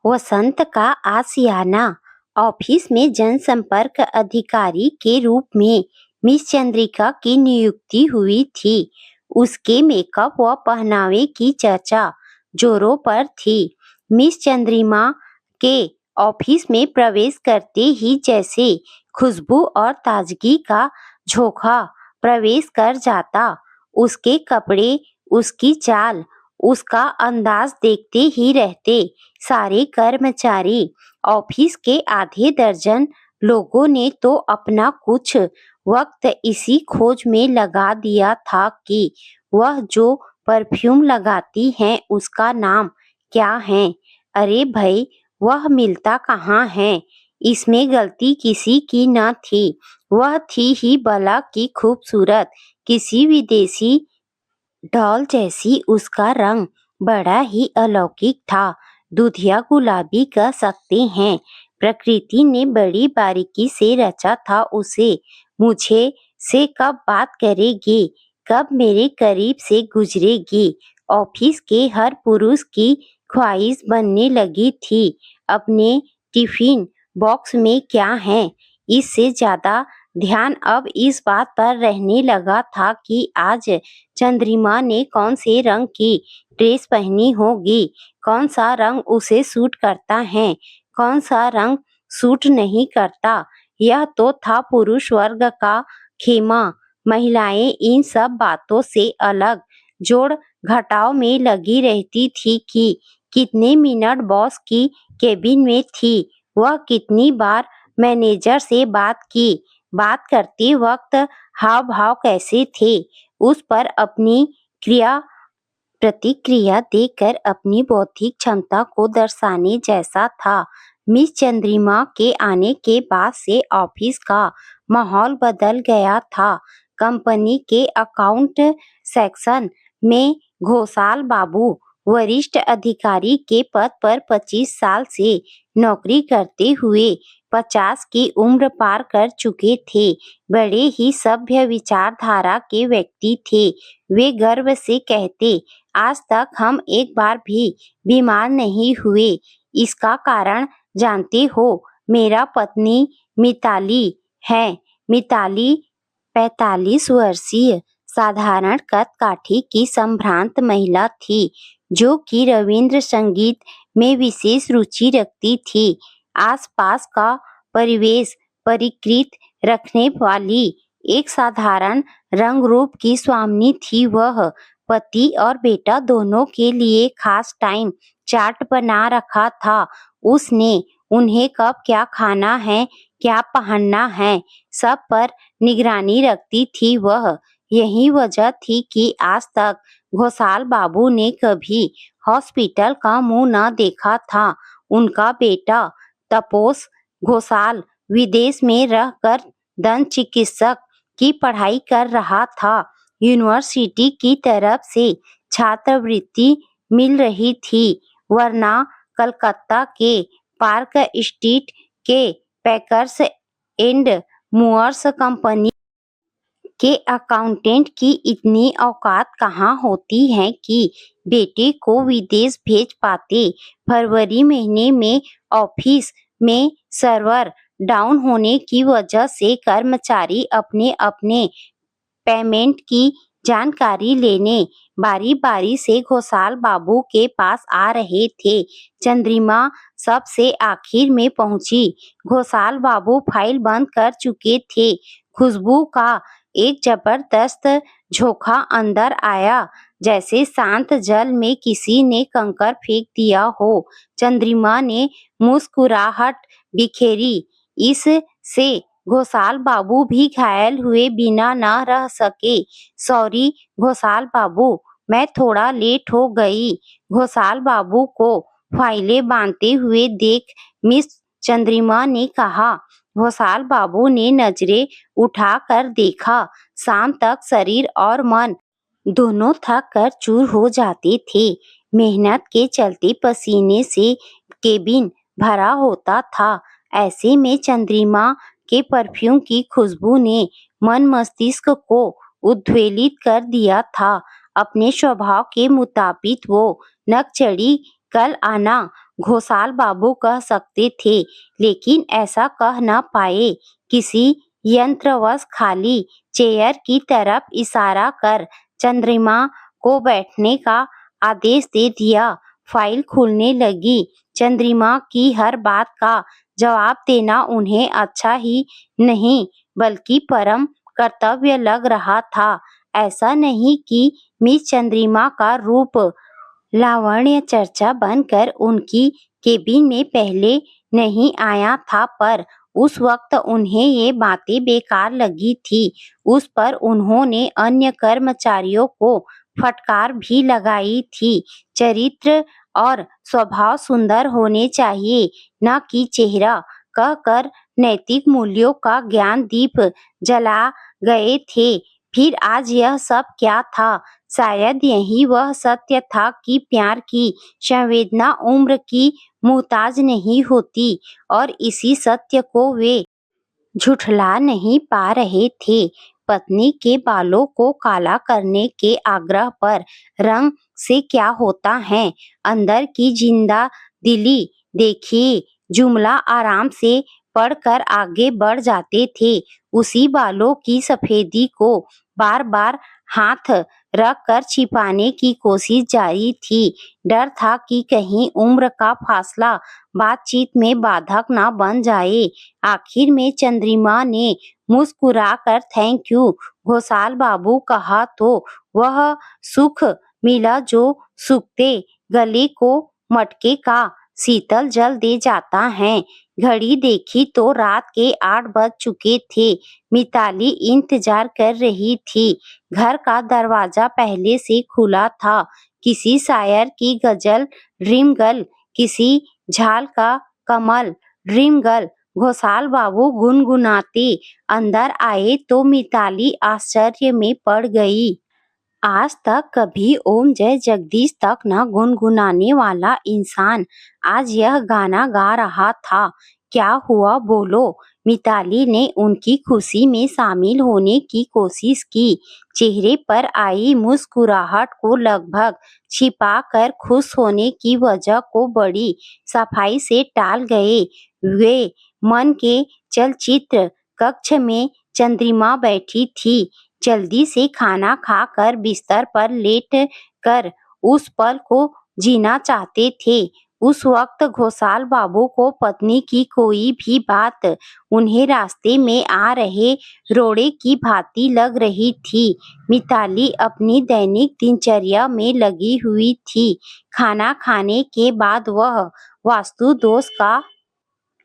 वसंत का आशियाना। ऑफिस में जनसंपर्क अधिकारी के रूप में मिस चंद्रिका की नियुक्ति हुई थी। उसके मेकअप व पहनावे की चर्चा जोरों पर थी। मिस चंद्रिमा के ऑफिस में प्रवेश करते ही जैसे खुशबू और ताजगी का झोंका प्रवेश कर जाता। उसके कपड़े, उसकी चाल, उसका अंदाज देखते ही रहते सारे कर्मचारी। ऑफिस के आधे दर्जन लोगों ने तो अपना कुछ वक्त इसी खोज में लगा दिया था कि वह जो परफ्यूम लगाती हैं उसका नाम क्या है। अरे भाई, वह मिलता कहाँ है। इसमें गलती किसी की न थी। वह थी ही भला की खूबसूरत, किसी विदेशी डॉल जैसी। उसका रंग बड़ा ही अलौकिक था, दूधिया गुलाबी कह सकते हैं। प्रकृति ने बड़ी बारीकी से रचा था उसे। मुझे से कब बात करेगी, कब मेरे करीब से गुजरेगी, ऑफिस के हर पुरुष की ख्वाहिश बनने लगी थी। अपने टिफिन बॉक्स में क्या है, इससे ज्यादा ध्यान अब इस बात पर रहने लगा था कि आज चंद्रिमा ने कौन से रंग की ड्रेस पहनी होगी, कौन सा रंग उसे सूट करता है, कौन सा रंग सूट नहीं करता। यह तो था पुरुष वर्ग का खेमा। महिलाएं इन सब बातों से अलग जोड़ घटाव में लगी रहती थी कि कितने मिनट बॉस की केबिन में थी, वह कितनी बार मैनेजर से बात की, बात करते वक्त हाव भाव कैसे थे, उस पर अपनी क्रिया प्रतिक्रिया देकर अपनी बौद्धिक क्षमता को दर्शाने जैसा था। मिस चंद्रिमा के आने के बाद से ऑफिस का माहौल बदल गया था। कंपनी के अकाउंट सेक्शन में घोषाल बाबू वरिष्ठ अधिकारी के पद पर 25 साल से नौकरी करते हुए 50 की उम्र पार कर चुके थे। बड़े ही सभ्य विचारधारा के व्यक्ति थे। वे गर्व से कहते, आज तक हम एक बार भी बीमार नहीं हुए। इसका कारण जानते हो, मेरा पत्नी मिताली है। मिताली 45 वर्षीय साधारण कद काठी की संभ्रांत महिला थी, जो कि रविंद्र संगीत में विशेष रुचि रखती थी। आसपास का परिवेश परिकृत रखने वाली एक साधारण रंग रूप की स्वामिनी थी वह। पति और बेटा दोनों के लिए खास टाइम चार्ट बना रखा था उसने। उन्हें कब क्या खाना है, क्या पहनना है, सब पर निगरानी रखती थी वह। यही वजह थी कि आज तक घोषाल बाबू ने कभी हॉस्पिटल का मुंह न देखा था। उनका बेटा तपोस घोषाल विदेश में रहकर दंत चिकित्सक की पढ़ाई कर रहा था। यूनिवर्सिटी की तरफ से छात्रवृत्ति मिल रही थी, वरना कलकत्ता के पार्क स्ट्रीट के पैकर्स एंड मूवर्स कंपनी के अकाउंटेंट की इतनी औकात कहाँ होती है कि बेटे को विदेश भेज पाते। फरवरी महीने में ऑफिस में सर्वर डाउन होने की वजह से कर्मचारी अपने अपने पेमेंट की जानकारी लेने बारी बारी से घोषाल बाबू के पास आ रहे थे। चंद्रिमा सबसे आखिर में पहुंची। घोषाल बाबू फाइल बंद कर चुके थे। खुशबू का एक जबरदस्त झोंका अंदर आया, जैसे शांत जल में किसी ने कंकर फेंक दिया हो। चंद्रिमा ने मुस्कुराहट बिखेरी। इससे घोषाल बाबू भी घायल हुए बिना न रह सके। सॉरी घोषाल बाबू, मैं थोड़ा लेट हो गई। घोषाल बाबू को फाइलें बांधते हुए देख मिस चंद्रिमा ने कहा। घोषाल बाबू ने नजरें उठाकर देखा। शाम तक शरीर और मन दोनों थक कर चूर हो जाते थे। मेहनत के चलते पसीने से केबिन भरा होता था। ऐसे में चंद्रिमा के परफ्यूम की खुशबू ने मन मस्तिष्क को उद्वेलित कर दिया था। अपने स्वभाव के मुताबिक वो नक चढ़ी कल आना घोसाल बाबू कह सकते थे, लेकिन ऐसा कह न पाए। किसी यंत्रवश खाली चेयर की तरफ इशारा कर चंद्रिमा को बैठने का आदेश दे दिया। फाइल खुलने लगी। चंद्रिमा की हर बात का जवाब देना उन्हें अच्छा ही नहीं बल्कि परम कर्तव्य लग रहा था। ऐसा नहीं कि मिस चंद्रिमा का रूप लावण्य चर्चा बनकर उनकी केबिन में पहले नहीं आया था, पर उस वक्त उन्हें ये बातें बेकार लगी थी। उस पर उन्होंने अन्य कर्मचारियों को फटकार भी लगाई थी। चरित्र और स्वभाव सुंदर होने चाहिए, न कि चेहरा, कहकर नैतिक मूल्यों का ज्ञान दीप जला गए थे। फिर आज यह सब क्या था? शायद यही वह सत्य था कि प्यार की संवेदना उम्र की मुहताज नहीं होती, और इसी सत्य को वे झुठला नहीं पा रहे थे। पत्नी के बालों को काला करने के आग्रह पर रंग से क्या होता है, अंदर की जिंदा दिली देखिए। जुमला आराम से पढ़कर आगे बढ़ जाते थे। उसी बालों की सफेदी को बार बार हाथ रख कर छिपाने की कोशिश जारी थी। डर था कि कहीं उम्र का फासला बातचीत में बाधक न बन जाए। आखिर में चंद्रिमा ने मुस्कुराकर थैंक यू घोसाल बाबू कहा तो वह सुख मिला जो सूखते गले को मटके का शीतल जल दे जाता है। घड़ी देखी तो रात के 8 बज चुके थे। मिताली इंतजार कर रही थी। घर का दरवाजा पहले से खुला था। किसी शायर की गजल ड्रीमगर्ल, किसी झाल का कमल ड्रीमगर्ल घोसाल बाबू गुनगुनाते अंदर आए तो मिताली आश्चर्य में पड़ गई। आज तक कभी ओम जय जगदीश तक न गुनगुनाने वाला इंसान आज यह गाना गा रहा था। क्या हुआ, बोलो? मिताली ने उनकी खुशी में शामिल होने की कोशिश की। चेहरे पर आई मुस्कुराहट को लगभग छिपाकर खुश होने की वजह को बड़ी सफाई से टाल गए। वे मन के चलचित्र कक्ष में चंद्रिमा बैठी थी। जल्दी से खाना खाकर बिस्तर पर लेट कर उस पल को जीना चाहते थे। उस वक्त घोसाल बाबू को पत्नी की कोई भी बात उन्हें रास्ते में आ रहे रोड़े की भांति लग रही थी। मिताली अपनी दैनिक दिनचर्या में लगी हुई थी। खाना खाने के बाद वह वास्तु दोष का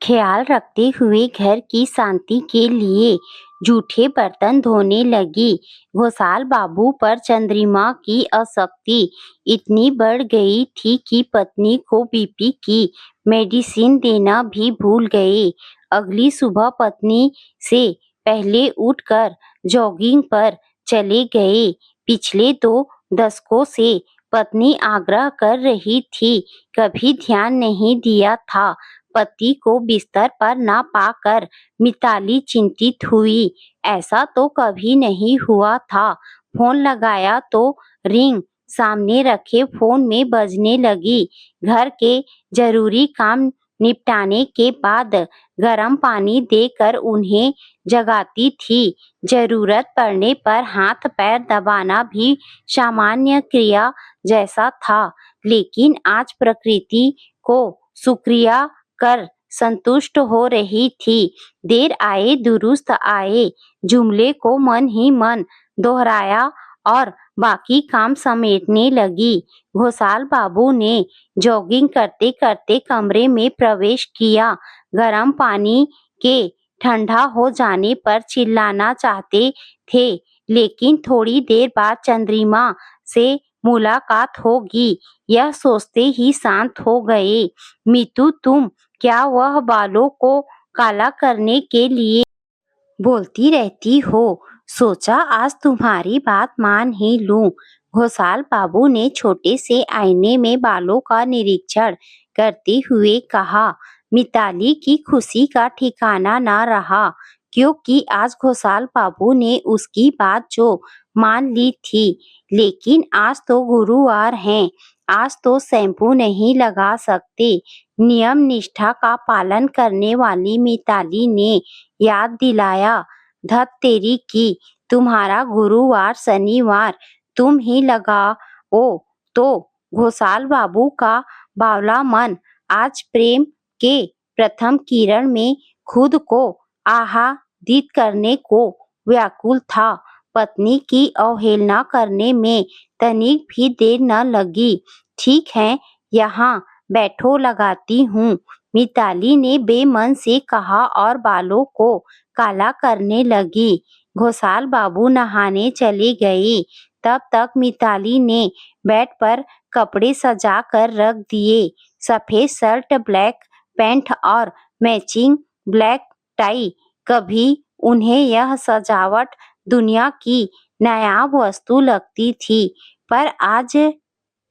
ख्याल रखते हुए घर की शांति के लिए जूठे बर्तन धोने लगी। घोसाल बाबू पर चंद्रिमा की आसक्ति इतनी बढ़ गई थी कि पत्नी को बीपी की मेडिसिन देना भी भूल गए। अगली सुबह पत्नी से पहले उठकर जॉगिंग पर चले गए। पिछले 2 दशकों से पत्नी आग्रह कर रही थी, कभी ध्यान नहीं दिया था। पति को बिस्तर पर ना पाकर मिताली चिंतित हुई। ऐसा तो कभी नहीं हुआ था। फोन लगाया तो रिंग सामने रखे फोन में बजने लगी। घर के जरूरी काम निपटाने के बाद गर्म पानी देकर उन्हें जगाती थी। जरूरत पड़ने पर हाथ पैर दबाना भी सामान्य क्रिया जैसा था, लेकिन आज प्रकृति को शुक्रिया कर संतुष्ट हो रही थी। देर आए दुरुस्त आए जुमले को मन ही मन दोहराया और बाकी काम समेटने लगी। घोसाल बाबू ने जॉगिंग करते करते कमरे में प्रवेश किया। गर्म पानी के ठंडा हो जाने पर चिल्लाना चाहते थे, लेकिन थोड़ी देर बाद चंद्रिमा से मुलाकात होगी यह सोचते ही शांत हो गए। मीतू, तुम क्या वह बालों को काला करने के लिए बोलती रहती हो? सोचा आज तुम्हारी बात मान ही लूं। घोसाल बाबू ने छोटे से आईने में बालों का निरीक्षण करते हुए कहा। मिताली की खुशी का ठिकाना न रहा, क्योंकि आज घोसाल बाबू ने उसकी बात जो मान ली थी। लेकिन आज तो गुरुवार है, आज तो शैम्पू नहीं लगा सकते। नियम निष्ठा का पालन करने वाली मिताली ने याद दिलाया, धत तेरी की, तुम्हारा गुरुवार शनिवार तुम ही लगाओ। तो घोषाल बाबू का बावला मन आज प्रेम के प्रथम किरण में खुद को आह्लादित करने को व्याकुल था। पत्नी की अवहेलना करने में तनिक भी देर न लगी। ठीक है, यहाँ बैठो, लगाती हूँ, मिताली ने बेमन से कहा और बालों को काला करने लगी। घोषाल बाबू नहाने चले गए। तब तक मिताली ने बेड पर कपड़े सजा कर रख दिए। सफेद शर्ट, ब्लैक पैंट और मैचिंग ब्लैक टाई। कभी उन्हें यह सजावट दुनिया की नायाब वस्तु लगती थी, पर आज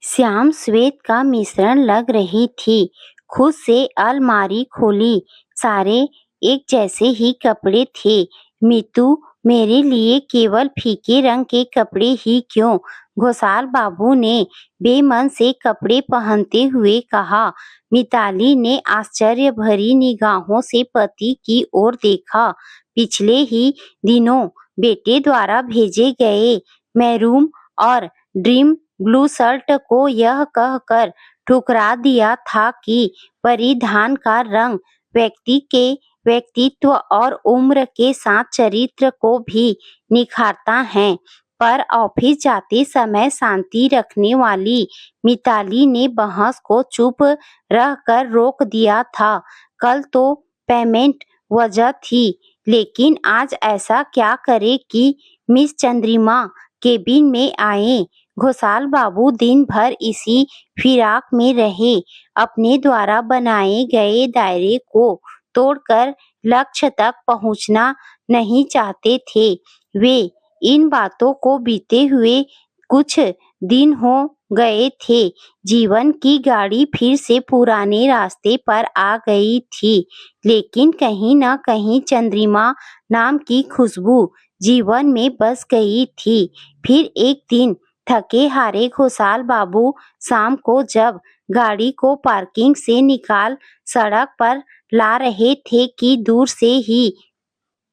श्याम श्वेत का मिश्रण लग रही थी। खुद से अलमारी खोली, सारे एक जैसे ही कपड़े थे। मीतू, मेरे लिए केवल फीके रंग के कपड़े ही क्यों? घोषाल बाबू ने बेमन से कपड़े पहनते हुए कहा। मिताली ने आश्चर्य भरी निगाहों से पति की ओर देखा। पिछले ही दिनों बेटे द्वारा भेजे गए मैरून और ड्रीम ब्लू शर्ट को यह कहकर ठुकरा दिया था कि परिधान का रंग व्यक्ति के व्यक्तित्व और उम्र के साथ चरित्र को भी निखारता है। पर ऑफिस जाते समय शांति रखने वाली मिताली ने बहस को चुप रहकर रोक दिया था। कल तो पेमेंट वजह थी, लेकिन आज ऐसा क्या करे कि मिस चंद्रिमा केबिन में आए। घोषाल बाबू दिन भर इसी फिराक में रहे, अपने द्वारा बनाए गए दायरे को तोड़कर लक्ष्य तक पहुंचना नहीं चाहते थे। वे इन बातों को बीते हुए कुछ दिन हो गए थे। जीवन की गाड़ी फिर से पुराने रास्ते पर आ गई थी, लेकिन कहीं न कहीं चंद्रिमा नाम की खुशबू जीवन में बस गई थी। फिर एक दिन थके हारे घोषाल बाबू शाम को जब गाड़ी को पार्किंग से निकाल सड़क पर ला रहे थे कि दूर से ही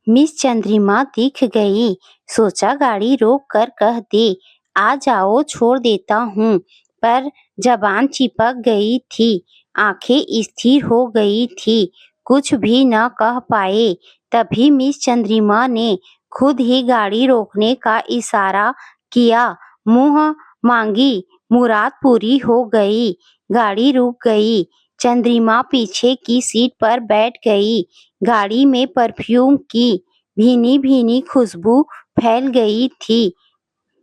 मिस चंद्रिमा दिख गई। सोचा गाड़ी रोक कर कह दे, आ जाओ, छोड़ देता हूँ, पर जबान चिपक गई थी, आंखें स्थिर हो गई थी, कुछ भी न कह पाए। तभी मिस चंद्रिमा ने खुद ही गाड़ी रोकने का इशारा किया। मुंह मांगी मुराद पूरी हो गई। गाड़ी रुक गई। चंद्रिमा पीछे की सीट पर बैठ गई। गाड़ी में परफ्यूम की भीनी भीनी खुशबू फैल गई थी।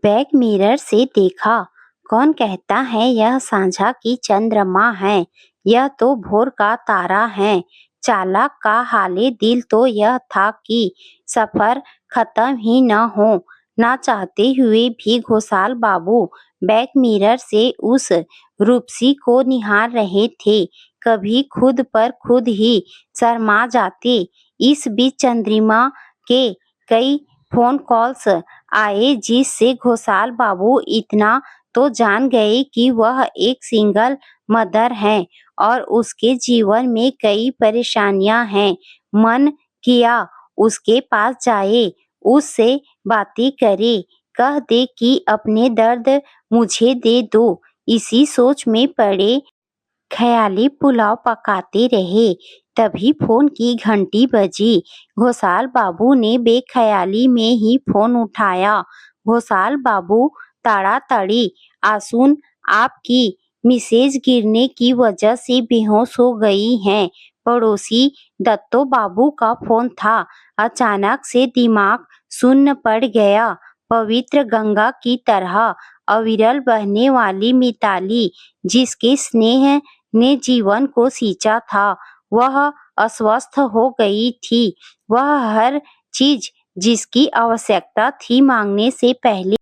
बैक मिरर से देखा। कौन कहता है यह सांझा की चंद्रमा है? यह तो भोर का तारा है। चालक का हाले दिल तो यह था कि सफर खत्म ही न हो। ना चाहते हुए भी घोषाल बाबू बैक मिरर से उस रूपसी को निहार रहे थे। कभी खुद पर खुद ही शर्मा जाते। इस बीच चंद्रिमा के कई फोन कॉल्स आए, जिससे घोषाल बाबू इतना तो जान गए कि वह एक सिंगल मदर है और उसके जीवन में कई परेशानियां हैं। मन किया उसके पास जाए, उससे बातें करे, कह दे कि अपने दर्द मुझे दे दो। इसी सोच में पड़े ख्याली पुलाव पकाते रहे। तभी फोन की घंटी बजी। घोषाल बाबू ने बेख्याली में ही फोन उठाया। घोषाल बाबू, ताड़ाताड़ी आसून आपकी मिसेज गिरने की वजह से बेहोश हो गई हैं। पड़ोसी दत्तो बाबू का फोन था। अचानक से दिमाग शून्य पड़ गया। पवित्र गंगा की तरह अविरल बहने वाली मिताली, जिसके स्नेह ने जीवन को सींचा था, वह अस्वस्थ हो गई थी। वह हर चीज जिसकी आवश्यकता थी मांगने से पहले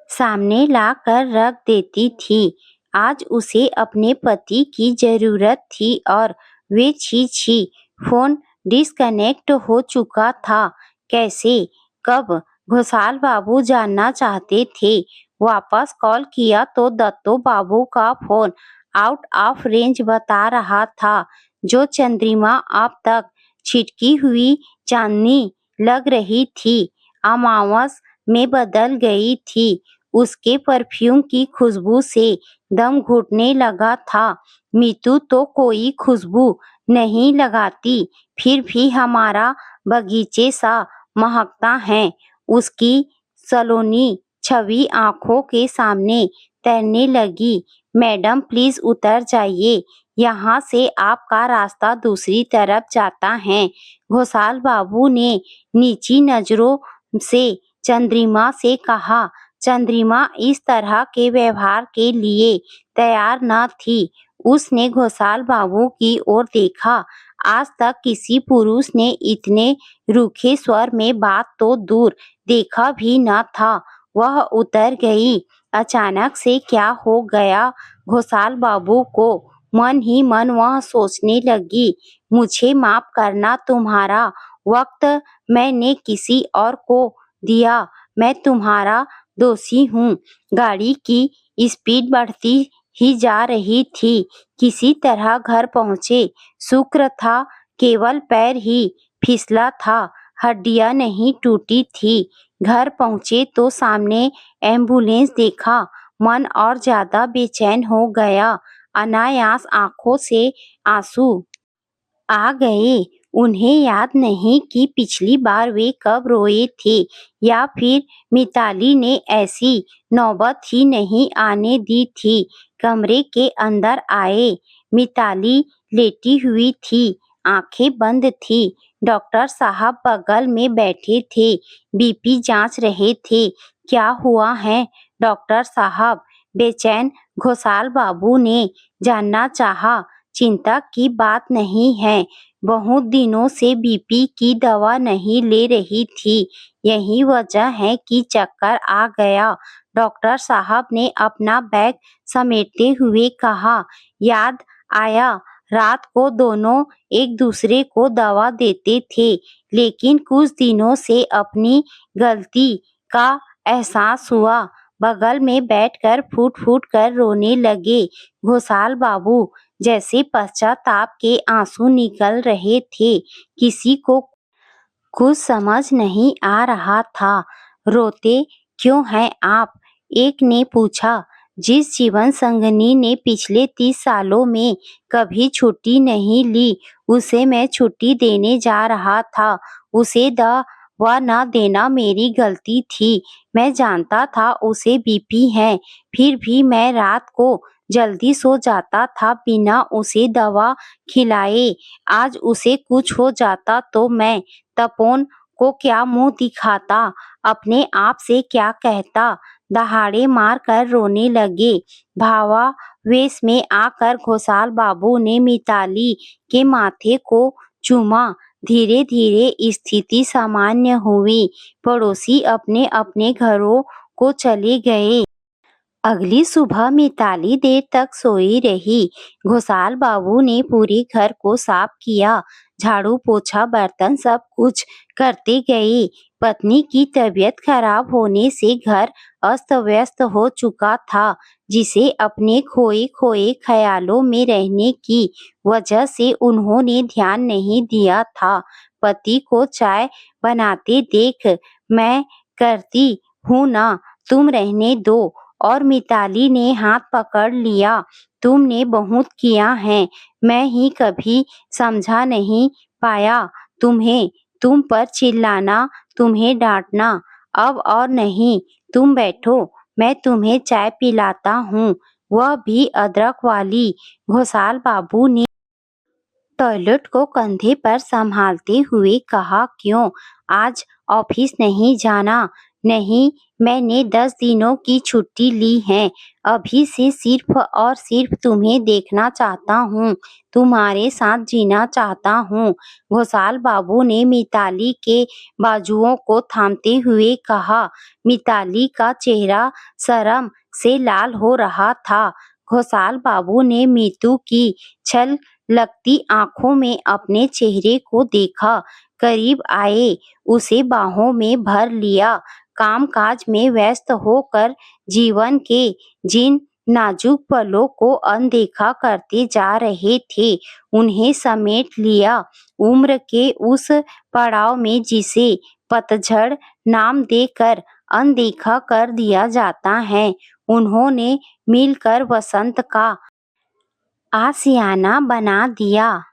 सामने ला कर रख देती थी। आज उसे अपने पति की जरूरत थी और वे छी फोन डिस्कनेक्ट हो चुका था। कैसे, कब? घोषाल बाबू जानना चाहते थे। वापस कॉल किया तो दत्तो बाबू का फोन आउट ऑफ रेंज बता रहा था। जो चंद्रिमा अब तक छिटकी हुई चांदनी लग रही थी, अमावस में बदल गई थी। उसके परफ्यूम की खुशबू से दम घुटने लगा था। मीतू तो कोई खुशबू नहीं लगाती, फिर भी हमारा बगीचे सा महकता है। उसकी सलोनी छवि आंखों के सामने तैरने लगी। मैडम प्लीज उतर जाइए, यहाँ से आपका रास्ता दूसरी तरफ जाता है। घोषाल बाबू ने नीची नजरों से चंद्रिमा से कहा। चंद्रिमा इस तरह के व्यवहार के लिए तैयार न थी। उसने घोषाल बाबू की ओर देखा। आज तक किसी पुरुष ने इतने रूखे स्वर में बात तो दूर देखा भी न था। वह उतर गई। अचानक से क्या हो गया घोषाल बाबू को? मन ही मन वह सोचने लगी, मुझे माफ करना, तुम्हारा वक्त मैंने किसी और को दिया। मैं तुम्हारा दोषी हूँ। गाड़ी की स्पीड बढ़ती ही जा रही थी। किसी तरह घर पहुँचे। शुक्र था केवल पैर ही फिसला था, हड्डियां नहीं टूटी थी। घर पहुँचे तो सामने एम्बुलेंस देखा। मन और ज्यादा बेचैन हो गया। अनायास आंखों से आंसू आ गए। उन्हें याद नहीं कि पिछली बार वे कब रोए थे, या फिर मिताली ने ऐसी नौबत ही नहीं आने दी थी। कमरे के अंदर आए। मिताली लेटी हुई थी, आंखें बंद थी। डॉक्टर साहब बगल में बैठे थे, बीपी जांच रहे थे। क्या हुआ है डॉक्टर साहब? बेचैन घोषाल बाबू ने जानना चाहा। चिंता की बात नहीं है, बहुत दिनों से बीपी की दवा नहीं ले रही थी, यही वजह है कि चक्कर आ गया। डॉक्टर साहब ने अपना बैग समेटते हुए कहा। याद आया, रात को दोनों एक दूसरे को दवा देते थे, लेकिन कुछ दिनों से अपनी गलती का एहसास हुआ। बगल में बैठकर फूट फूट कर रोने लगे घोषाल बाबू, जैसे पश्चाताप के आंसू निकल रहे थे। किसी को कुछ समझ नहीं आ रहा था। रोते क्यों हैं आप? एक ने पूछा। जिस जीवन संगनी ने पिछले 30 सालों में कभी छुट्टी नहीं ली, उसे मैं छुट्टी देने जा रहा था। उसे दवा न देना मेरी गलती थी। मैं जानता था उसे बीपी है, फिर भी मैं रात को जल्दी सो जाता था बिना उसे दवा खिलाए। आज उसे कुछ हो जाता तो मैं तपोन को क्या मुंह दिखाता, अपने आप से क्या कहता? दहाड़े मार कर रोने लगे। भावावेश में आकर घोषाल बाबू ने मिताली के माथे को चूमा। धीरे धीरे स्थिति सामान्य हुई। पड़ोसी अपने अपने घरों को चले गए। अगली सुबह मिताली देर तक सोई रही। घोषाल बाबू ने पूरे घर को साफ किया, झाड़ू पोछा बर्तन सब कुछ करते गए। पत्नी की तबीयत खराब होने से घर अस्त व्यस्त हो चुका था, जिसे अपने खोए खोए ख्यालों में रहने की वजह से उन्होंने ध्यान नहीं दिया था। पति को चाय बनाते देख, मैं करती हूँ ना, तुम रहने दो। और मिताली ने हाथ पकड़ लिया। तुमने बहुत किया है, मैं ही कभी समझा नहीं पाया तुम्हें। तुम पर चिल्लाना, तुम्हें डांटना, अब और नहीं। तुम बैठो, मैं तुम्हें चाय पिलाता हूँ, वह भी अदरक वाली। घोषाल बाबू ने टॉयलेट को कंधे पर संभालते हुए कहा। क्यों, आज ऑफिस नहीं जाना? नहीं, मैंने 10 दिनों की छुट्टी ली है। अभी से सिर्फ और सिर्फ तुम्हें देखना चाहता हूँ, तुम्हारे साथ जीना चाहता हूँ। घोषाल बाबू ने मिताली के बाजुओं को थामते हुए कहा। मिताली का चेहरा शर्म से लाल हो रहा था। घोषाल बाबू ने मीतू की छल लगती आंखों में अपने चेहरे को देखा। करीब आए, उसे बाहों में भर लिया। कामकाज में व्यस्त होकर जीवन के जिन नाजुक पलों को अनदेखा करते जा रहे थे, उन्हें समेट लिया। उम्र के उस पड़ाव में जिसे पतझड़ नाम देकर अनदेखा कर दिया जाता है, उन्होंने मिलकर वसंत का आशियाना बना दिया।